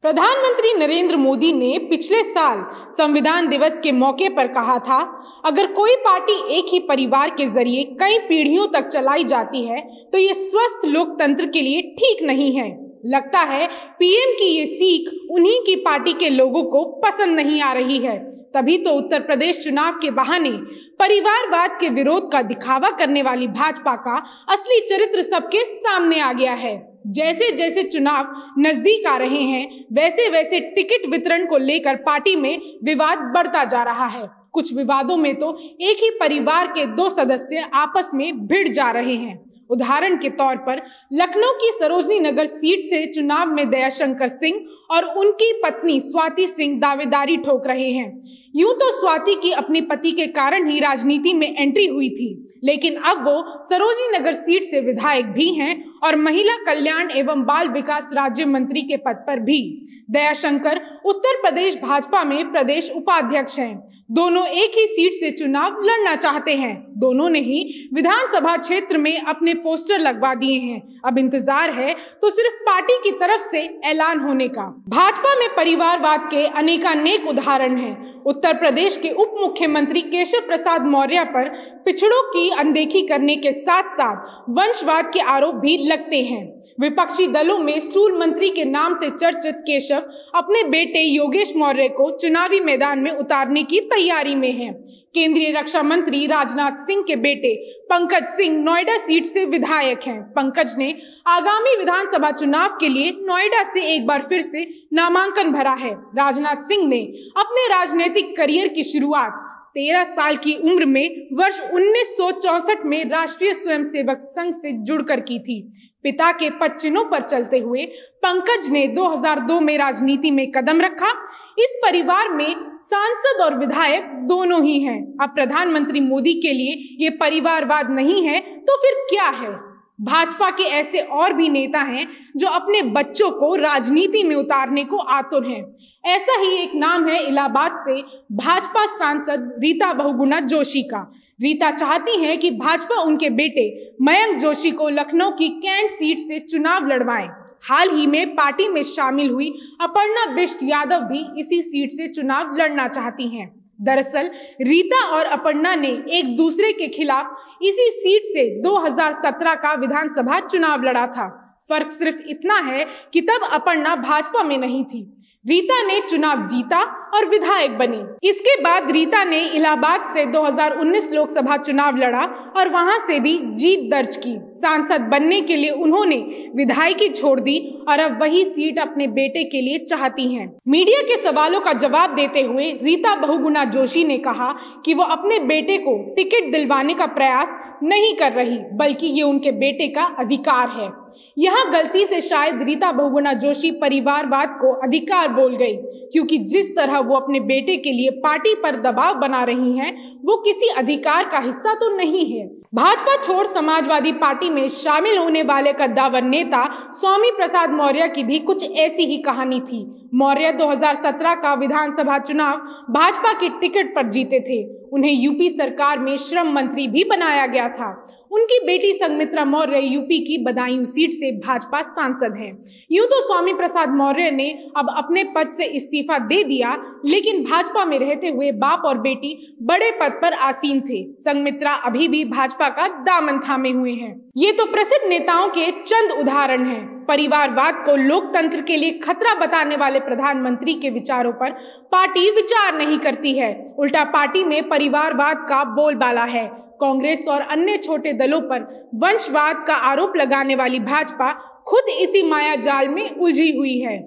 प्रधानमंत्री नरेंद्र मोदी ने पिछले साल संविधान दिवस के मौके पर कहा था, अगर कोई पार्टी एक ही परिवार के जरिए कई पीढ़ियों तक चलाई जाती है तो ये स्वस्थ लोकतंत्र के लिए ठीक नहीं है। लगता है पीएम की ये सीख उन्हीं की पार्टी के लोगों को पसंद नहीं आ रही है। तभी तो उत्तर प्रदेश चुनाव के बहाने परिवारवाद के विरोध का दिखावा करने वाली भाजपा का असली चरित्र सबके सामने आ गया है। जैसे जैसे चुनाव नजदीक आ रहे हैं, वैसे वैसे टिकट वितरण को लेकर पार्टी में विवाद बढ़ता जा रहा है। कुछ विवादों में तो एक ही परिवार के दो सदस्य आपस में भिड़ जा रहे हैं। उदाहरण के तौर पर लखनऊ की सरोजनी नगर सीट से चुनाव में दयाशंकर सिंह और उनकी पत्नी स्वाति सिंह दावेदारी ठोक रहे हैं। यूं तो स्वाति की अपने पति के कारण ही राजनीति में एंट्री हुई थी, लेकिन अब वो सरोजनी नगर सीट से विधायक भी हैं और महिला कल्याण एवं बाल विकास राज्य मंत्री के पद पर भी। दयाशंकर उत्तर प्रदेश भाजपा में प्रदेश उपाध्यक्ष हैं। दोनों एक ही सीट से चुनाव लड़ना चाहते हैं। दोनों ने ही विधानसभा क्षेत्र में अपने पोस्टर लगवा दिए हैं। अब इंतजार है तो सिर्फ पार्टी की तरफ से ऐलान होने का। भाजपा में परिवारवाद के अनेकानेक उदाहरण हैं। उत्तर प्रदेश के उप मुख्यमंत्री केशव प्रसाद मौर्य पर पिछड़ों की अनदेखी करने के साथ साथ वंशवाद के आरोप भी लगते हैं। विपक्षी दलों में स्टूल मंत्री के नाम से चर्चित केशव अपने बेटे योगेश मौर्य को चुनावी मैदान में उतारने की तैयारी में हैं। केंद्रीय रक्षा मंत्री राजनाथ सिंह के बेटे पंकज सिंह नोएडा सीट से विधायक हैं। पंकज ने आगामी विधानसभा चुनाव के लिए नोएडा से एक बार फिर से नामांकन भरा है। राजनाथ सिंह ने अपने राजनीतिक करियर की शुरुआत 13 साल की उम्र में वर्ष 1964 में राष्ट्रीय स्वयंसेवक संघ से जुड़कर की थी। पिता के पद चिन्हों पर चलते हुए पंकज ने 2002 में राजनीति में कदम रखा। इस परिवार में सांसद और विधायक दोनों ही हैं। अब प्रधानमंत्री मोदी के लिए ये परिवारवाद नहीं है तो फिर क्या है? भाजपा के ऐसे और भी नेता हैं जो अपने बच्चों को राजनीति में उतारने को आतुर हैं। ऐसा ही एक नाम है इलाहाबाद से भाजपा सांसद रीता बहुगुणा जोशी का। रीता चाहती हैं कि भाजपा उनके बेटे मयंक जोशी को लखनऊ की कैंट सीट से चुनाव लड़वाएं। हाल ही में पार्टी में शामिल हुई अपर्णा बिष्ट यादव भी इसी सीट से चुनाव लड़ना चाहती हैं। दरअसल रीता और अपर्णा ने एक दूसरे के खिलाफ इसी सीट से 2017 का विधानसभा चुनाव लड़ा था। फर्क सिर्फ इतना है कि तब अपर्णा भाजपा में नहीं थी। रीता ने चुनाव जीता और विधायक बनी। इसके बाद रीता ने इलाहाबाद से 2019 लोकसभा चुनाव लड़ा और वहां से भी जीत दर्ज की। सांसद बनने के लिए उन्होंने विधायकी छोड़ दी और अब वही सीट अपने बेटे के लिए चाहती हैं। मीडिया के सवालों का जवाब देते हुए रीता बहुगुणा जोशी ने कहा कि वो अपने बेटे को टिकट दिलवाने का प्रयास नहीं कर रही, बल्कि ये उनके बेटे का अधिकार है। यहाँ गलती से शायद रीता बहुगुणा जोशी परिवारवाद को अधिकार बोल गई, क्योंकि जिस तरह वो अपने बेटे के लिए पार्टी पर दबाव बना रही हैं, वो किसी अधिकार का हिस्सा तो नहीं है। भाजपा छोड़ समाजवादी पार्टी में शामिल होने वाले कद्दावर नेता स्वामी प्रसाद मौर्य की भी कुछ ऐसी ही कहानी थी। मौर्य 2017 का विधानसभा चुनाव भाजपा की टिकट पर जीते थे। उन्हें यूपी सरकार में श्रम मंत्री भी बनाया गया था। उनकी बेटी संघमित्रा मौर्य यूपी की बदायूं सीट से भाजपा सांसद हैं। यूं तो स्वामी प्रसाद मौर्य ने अब अपने पद से इस्तीफा दे दिया, लेकिन भाजपा में रहते हुए बाप और बेटी बड़े पद पर आसीन थे। संघमित्रा अभी भी भाजपा का दामन थामे हुए हैं। ये तो प्रसिद्ध नेताओं के चंद उदाहरण हैं। परिवारवाद को लोकतंत्र के लिए खतरा बताने वाले प्रधानमंत्री के विचारों पर पार्टी विचार नहीं करती है। उल्टा पार्टी में परिवारवाद का बोलबाला है। कांग्रेस और अन्य छोटे दलों पर वंशवाद का आरोप लगाने वाली भाजपा खुद इसी माया जाल में उलझी हुई है।